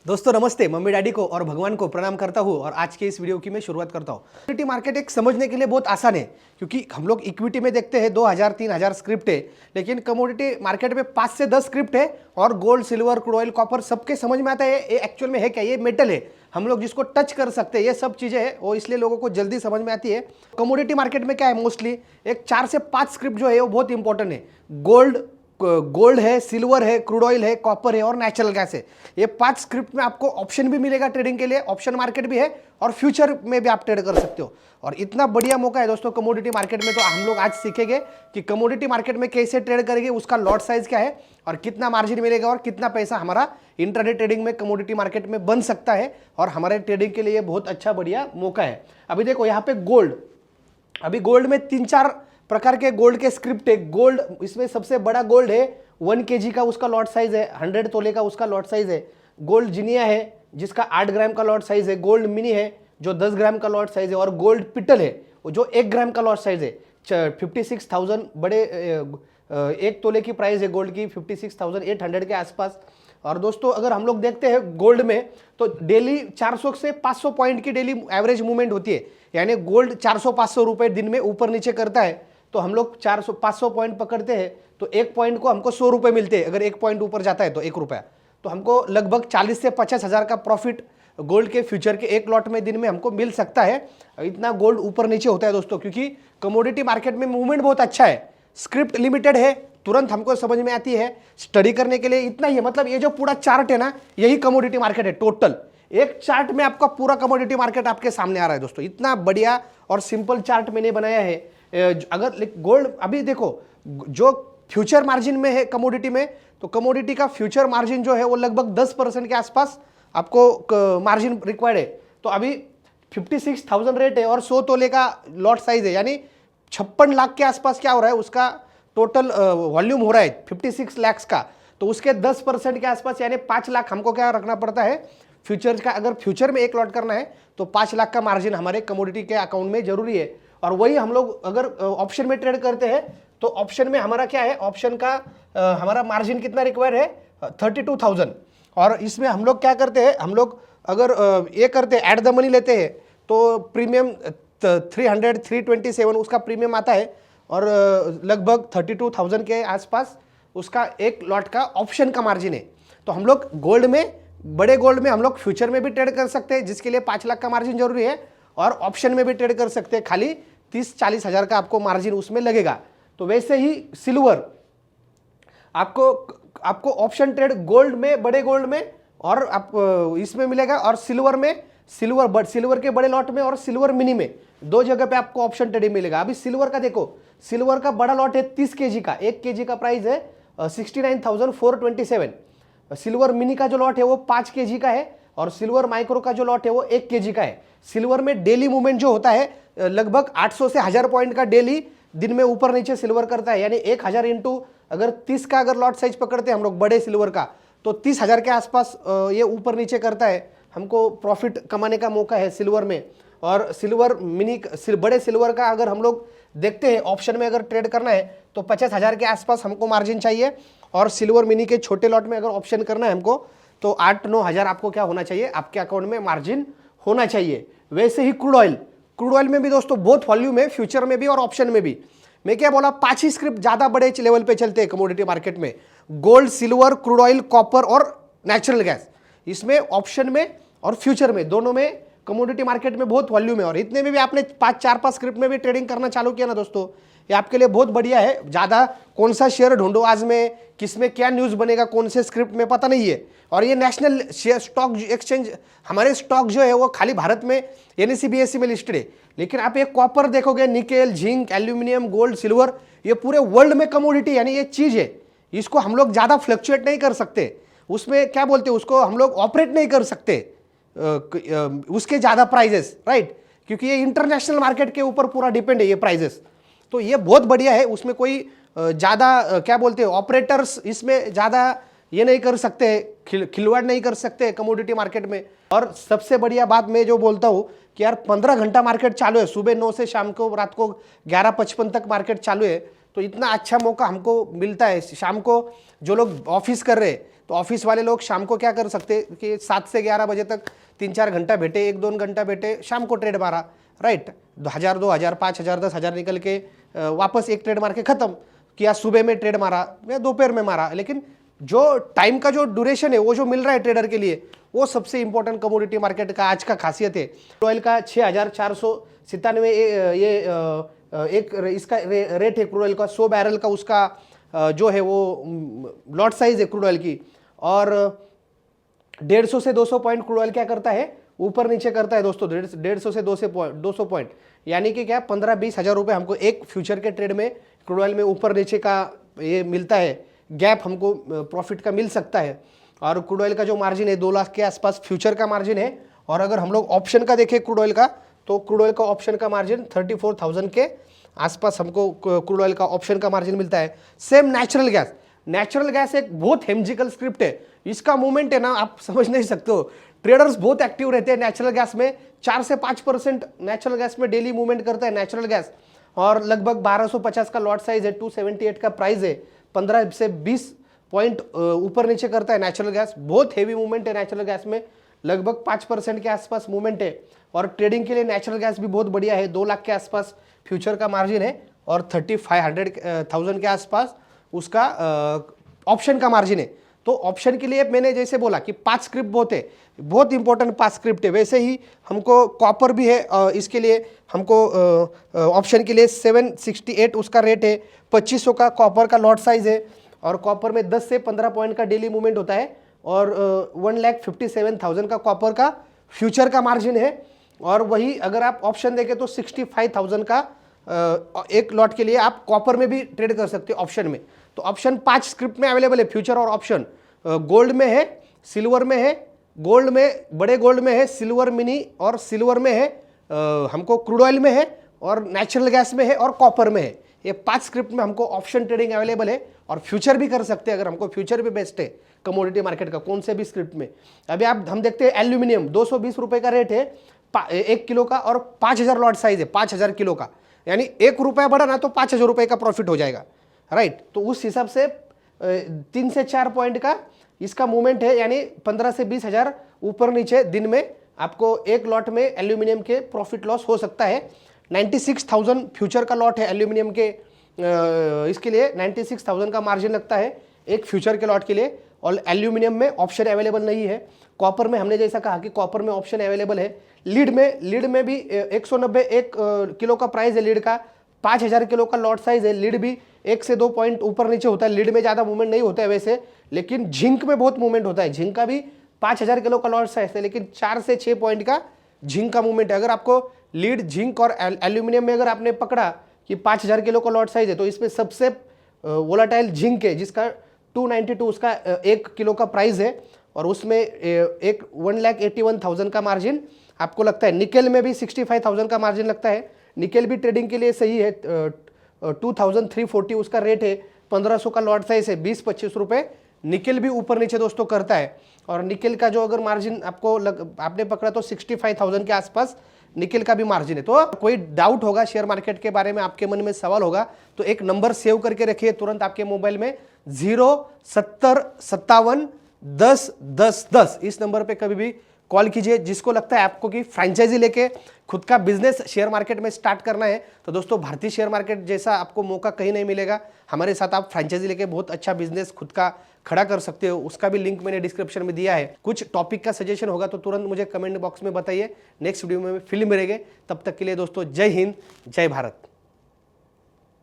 दोस्तों नमस्ते, mummy daddy को और भगवान को प्रणाम करता हूँ और आज के इस वीडियो की मैं शुरुआत करता हूँ। कमोडिटी मार्केट एक समझने के लिए बहुत आसान है क्योंकि हम लोग इक्विटी में देखते हैं 2000 3000 स्क्रिप्ट है, लेकिन कमोडिटी मार्केट में 5 से 10 स्क्रिप्ट है और gold silver crude oil copper सबके समझ में आता है ये एक्चुअल में है क्या, ये मेटल है, हम लोग जिसको टच कर सकते हैं, ये सब चीजें है वो इसलिए लोगों को जल्दी समझ में आती है। कमोडिटी मार्केट में क्या है, मोस्टली एक 4 से 5 स्क्रिप्ट जो है वो बहुत इंपॉर्टेंट है। गोल्ड है, सिल्वर है, क्रूड ऑयल है, कॉपर है और नेचुरल गैस है। ये 5 स्क्रिप्ट में आपको ऑप्शन भी मिलेगा ट्रेडिंग के लिए, ऑप्शन मार्केट भी है और फ्यूचर में भी आप ट्रेड कर सकते हो। और इतना बढ़िया मौका है दोस्तों कमोडिटी मार्केट में, तो हम लोग आज सीखेंगे कि कमोडिटी मार्केट में कैसे ट्रेड करेंगे, उसका लॉट साइज क्या है और कितना मार्जिन मिलेगा और कितना पैसा हमारा इंट्राडे ट्रेडिंग में कमोडिटी मार्केट में बन सकता है। और हमारे ट्रेडिंग के लिए बहुत अच्छा बढ़िया मौका है। अभी देखो यहाँ पे गोल्ड, अभी गोल्ड में 3-4 प्रकार के गोल्ड के स्क्रिप्ट है। गोल्ड इसमें सबसे बड़ा गोल्ड है 1 kg का, उसका लॉट साइज है 100 तोले का, उसका लॉट साइज है। गोल्ड जिनिया है जिसका 8 ग्राम का लॉट साइज है। गोल्ड मिनी है जो 10 ग्राम का लॉट साइज है और गोल्ड पिटल है जो 1 ग्राम का लॉट साइज है। 56,000 बड़े 1 तोले की प्राइस है गोल्ड की 56,800 के आसपास। और दोस्तों अगर हम लोग देखते हैं गोल्ड में तो डेली 400 से 500 पॉइंट की डेली एवरेज मूवमेंट होती है, यानी गोल्ड 400-500 रुपए दिन में ऊपर नीचे करता है। तो हम लोग 400-500 पॉइंट पकड़ते हैं तो एक पॉइंट को हमको 100 रुपए मिलते हैं। अगर एक पॉइंट ऊपर जाता है तो 1 रुपया, तो हमको लगभग 40 से 50 हजार का प्रॉफिट गोल्ड के फ्यूचर के एक लॉट में दिन में हमको मिल सकता है। इतना गोल्ड ऊपर नीचे होता है दोस्तों, क्योंकि कमोडिटी मार्केट में मूवमेंट बहुत अच्छा है। स्क्रिप्ट लिमिटेड है, तुरंत हमको समझ में आती है, स्टडी करने के लिए इतना ही है। मतलब ये जो पूरा चार्ट है ना, यही कमोडिटी मार्केट है टोटल। एक चार्ट में आपका पूरा कमोडिटी मार्केट आपके सामने आ रहा है दोस्तों। इतना बढ़िया और सिंपल चार्ट मैंने बनाया है। अगर गोल्ड अभी देखो जो फ्यूचर मार्जिन में है कमोडिटी में, तो कमोडिटी का फ्यूचर मार्जिन जो है वो लगभग 10% के आसपास आपको मार्जिन रिक्वायर्ड है। तो अभी 56,000 रेट है और 100 तोले का लॉट साइज है, यानी 56 लाख के आसपास क्या हो रहा है, उसका टोटल वॉल्यूम हो रहा है 56 लाख का। तो उसके 10% के आसपास यानी 5 लाख हमको क्या रखना पड़ता है फ्यूचर का। अगर फ्यूचर में एक लॉट करना है तो 5 लाख का मार्जिन हमारे कमोडिटी के अकाउंट में जरूरी है। और वही हम लोग अगर ऑप्शन में ट्रेड करते हैं तो ऑप्शन में हमारा क्या है, ऑप्शन का हमारा मार्जिन कितना रिक्वायर है 32,000। और इसमें हम लोग क्या करते हैं, हम लोग अगर ये करते हैं एट द मनी लेते हैं तो प्रीमियम 327 उसका प्रीमियम आता है और लगभग 32,000 के आसपास उसका एक लॉट का ऑप्शन का मार्जिन है। तो हम लोग गोल्ड में, बड़े गोल्ड में हम लोग फ्यूचर में भी ट्रेड कर सकते हैं जिसके लिए 5 लाख का मार्जिन जरूरी है, और ऑप्शन में भी ट्रेड कर सकते हैं, खाली 30-40 हजार का आपको मार्जिन उसमें लगेगा। तो वैसे ही सिल्वर आपको ऑप्शन ट्रेड गोल्ड में, बड़े गोल्ड में और आप इसमें मिलेगा, और सिल्वर में, सिल्वर के बड़े लॉट में और सिल्वर मिनी में, 2 जगह पे आपको ऑप्शन ट्रेडिंग मिलेगा। अभी सिल्वर का देखो, सिल्वर का बड़ा लॉट है 30 kg का, 1 kg का प्राइस है 69,427। सिल्वर मिनी का जो लॉट है वो 5 kg का है और सिल्वर माइक्रो का जो लॉट है वो 1 kg का है। सिल्वर में डेली मूवमेंट जो होता है लगभग 800 से 1000 पॉइंट का डेली दिन में ऊपर नीचे सिल्वर करता है, यानी 1000 इंटू अगर 30 का अगर लॉट साइज पकड़ते हैं हम लोग बड़े सिल्वर का, तो 30,000 के आसपास ये ऊपर नीचे करता है। हमको प्रॉफिट कमाने का मौका है सिल्वर में। और सिल्वर मिनी, बड़े सिल्वर का अगर हम लोग देखते हैं ऑप्शन में अगर ट्रेड करना है तो 50,000 के आसपास हमको मार्जिन चाहिए। और सिल्वर मिनी के छोटे लॉट में अगर ऑप्शन करना है हमको तो 8-9 हजार आपको क्या होना चाहिए, आपके अकाउंट में मार्जिन होना चाहिए। वैसे ही क्रूड ऑयल में भी दोस्तों बहुत वॉल्यूम है, फ्यूचर में भी और ऑप्शन में भी। मैं क्या बोला, 5 ही स्क्रिप्ट ज्यादा बड़े लेवल पे चलते हैं कमोडिटी मार्केट में, gold, silver, crude oil, copper और नेचुरल गैस। इसमें ऑप्शन में और फ्यूचर में दोनों में कमोडिटी मार्केट में बहुत वॉल्यूम है। और इतने में भी आपने 4-5 स्क्रिप्ट में भी ट्रेडिंग करना चालू किया ना दोस्तों, ये आपके लिए बहुत बढ़िया है। ज्यादा कौन सा शेयर ढूंढो आज में, किसमें क्या न्यूज बनेगा, कौन से स्क्रिप्ट में पता नहीं है। और ये नेशनल शेयर स्टॉक एक्सचेंज, हमारे स्टॉक जो है वो खाली भारत में NSE BSE में लिस्टेड है, लेकिन आप एक कॉपर देखोगे, nickel, zinc, aluminium, gold, silver, ये पूरे वर्ल्ड में कमोडिटी यानी ये चीज है। इसको हम लोग ज्यादा फ्लक्चुएट नहीं कर सकते, उसमें क्या बोलते हैं उसको, हम लोग ऑपरेट नहीं कर सकते उसके ज्यादा प्राइजेस, राइट, क्योंकि ये इंटरनेशनल मार्केट के ऊपर पूरा डिपेंड है ये प्राइजेस। तो ये बहुत बढ़िया है, उसमें कोई ज्यादा क्या बोलते हैं ऑपरेटर्स इसमें ज्यादा ये नहीं कर सकते, खिलवाड़ नहीं कर सकते कमोडिटी मार्केट में। और सबसे बढ़िया बात मैं जो बोलता हूँ कि यार 15 घंटा मार्केट चालू है, सुबह 9 से शाम को रात को 11:55 तक मार्केट चालू है। तो इतना अच्छा मौका हमको मिलता है। शाम को जो लोग ऑफिस कर रहे हैं, तो ऑफिस वाले लोग शाम को क्या कर सकते कि 7 से 11 बजे तक 3-4 घंटा बैठे, 1-2 घंटा बैठे, शाम को ट्रेड मारा, राइट, 1000, 2000, 5000, 10,000 निकल के वापस एक ट्रेड मार के खत्म किया। सुबह में ट्रेड मारा या दोपहर में मारा, लेकिन जो टाइम का जो ड्यूरेशन है वो जो मिल रहा है ट्रेडर के लिए, वो सबसे इंपॉर्टेंट कमोडिटी मार्केट का आज का खासियत है। क्रूड ऑयल का 6497 ये एक इसका रेट है क्रूड ऑयल का, 100 बैरल का उसका जो है वो लॉट साइज है क्रूड ऑयल की, और 150 से 200 पॉइंट क्रूड ऑयल क्या करता है, ऊपर नीचे करता है दोस्तों, 150 से 200 पॉइंट, यानी कि क्या 15-20 हज़ार रुपये हमको एक फ्यूचर के ट्रेड में क्रूड ऑयल में ऊपर नीचे का ये मिलता है, गैप हमको प्रॉफिट का मिल सकता है। और क्रूड ऑयल का जो मार्जिन है 2 लाख के आसपास फ्यूचर का मार्जिन है। और अगर हम लोग ऑप्शन का देखें क्रूड ऑयल का, तो क्रूड ऑयल का ऑप्शन का मार्जिन 34,000 के आसपास हमको क्रूड ऑयल का ऑप्शन का मार्जिन मिलता है। सेम नेचुरल गैस एक बहुत हेमजिकल स्क्रिप्ट है, इसका मूवमेंट है ना आप समझ नहीं सकते हो। ट्रेडर्स बहुत एक्टिव रहते हैं नेचुरल गैस में, 4 से 5% नेचुरल गैस में डेली मूवमेंट करता है नेचुरल गैस, और लगभग 1250 का लॉट साइज है, 278 का प्राइस है, 15 से 20 पॉइंट ऊपर नीचे करता है नेचुरल गैस। बहुत हेवी मूवमेंट है नेचुरल गैस में, लगभग 5% के आसपास मूवमेंट है। और ट्रेडिंग के लिए नेचुरल गैस भी बहुत बढ़िया है, 2 लाख के आसपास फ्यूचर का मार्जिन है, और 35,000 के आसपास उसका ऑप्शन का मार्जिन है। तो ऑप्शन के लिए मैंने जैसे बोला कि 5 स्क्रिप्ट बहुत इंपॉर्टेंट 5 स्क्रिप्ट है, वैसे ही हमको कॉपर भी है, इसके लिए हमको ऑप्शन के लिए 768 उसका रेट है, 2500 का कॉपर का लॉट साइज है, और कॉपर में 10 से 15 पॉइंट का डेली मूवमेंट होता है, और 1,57,000 का कॉपर का फ्यूचर का मार्जिन है। और वही अगर आप ऑप्शन देखें तो 65,000 का एक लॉट के लिए आप कॉपर में भी ट्रेड कर सकते हो ऑप्शन में। तो ऑप्शन 5 स्क्रिप्ट में अवेलेबल है, फ्यूचर और ऑप्शन। गोल्ड में है, सिल्वर में है, गोल्ड में बड़े गोल्ड में है, सिल्वर मिनी और सिल्वर में है, हमको क्रूड ऑयल में है, और नेचुरल गैस में है, और कॉपर में है। ये 5 स्क्रिप्ट में हमको ऑप्शन ट्रेडिंग अवेलेबल है, और फ्यूचर भी कर सकते हैं अगर हमको फ्यूचर भी बेस्ट है कमोडिटी मार्केट का, कौन से भी स्क्रिप्ट में। अभी हम देखते हैं एल्यूमिनियम 220 रुपये का रेट है 1 किलो का, और 5,000 लॉट साइज है 5,000 किलो का, यानी 1 रुपया बढ़ा ना तो 5,000 रुपये का प्रॉफिट हो जाएगा, राइट। तो उस हिसाब से 3 से 4 पॉइंट का इसका मूवमेंट है, यानी 15 से 20 हज़ार ऊपर नीचे दिन में आपको एक लॉट में एल्यूमिनियम के प्रॉफिट लॉस हो सकता है। 96,000 फ्यूचर का लॉट है एल्यूमिनियम के, इसके लिए 96,000 का मार्जिन लगता है एक फ्यूचर के लॉट के लिए, और एल्यूमिनियम में ऑप्शन अवेलेबल नहीं है। कॉपर में हमने जैसा कहा कि कॉपर में ऑप्शन अवेलेबल है। लीड में भी 190 एक किलो का प्राइस है लीड का, 5,000 किलो का लॉट साइज है। लीड भी 1 से 2 पॉइंट ऊपर नीचे होता है, लीड में ज़्यादा मूवमेंट नहीं होता है वैसे, लेकिन झिंक में बहुत मूवमेंट होता है। झिंक का भी 5,000 किलो का लॉट साइज है, लेकिन 4 से 6 पॉइंट का झिंक का मूवमेंट है। अगर आपको लीड, झिंक और एल्यूमिनियम में अगर आपने पकड़ा कि 5,000 किलो का लॉट साइज है, तो इसमें सबसे वोलाटाइल झिंक है, जिसका 292 उसका 1 किलो का प्राइस है, और उसमें एक 1,81,000 का मार्जिन आपको लगता है। निकेल में भी 65,000 का मार्जिन लगता है। निकेल भी ट्रेडिंग के लिए सही है, 2,340 उसका रेट है, 1,500 का लॉट साइज है, 20-25 रुपये निकेल भी ऊपर नीचे दोस्तों करता है। और निकेल का जो अगर मार्जिन आपने पकड़ा तो 65,000 के आसपास निकेल का भी मार्जिन है। तो कोई डाउट होगा शेयर मार्केट के बारे में, आपके मन में सवाल होगा, तो एक नंबर सेव करके रखिए तुरंत आपके मोबाइल में, 07057101010। इस नंबर पे कभी भी कॉल कीजिए। जिसको लगता है आपको कि फ्रेंचाइजी लेके खुद का बिजनेस शेयर मार्केट में स्टार्ट करना है, तो दोस्तों भारतीय शेयर मार्केट जैसा आपको मौका कहीं नहीं मिलेगा। हमारे साथ आप फ्रेंचाइजी लेके बहुत अच्छा बिजनेस खुद का खड़ा कर सकते हो, उसका भी लिंक मैंने डिस्क्रिप्शन में दिया है। कुछ टॉपिक का सजेशन होगा तो तुरंत मुझे कमेंट बॉक्स में बताइए। नेक्स्ट वीडियो में फिर मिलेंगे, तब तक के लिए दोस्तों जय हिंद, जय भारत।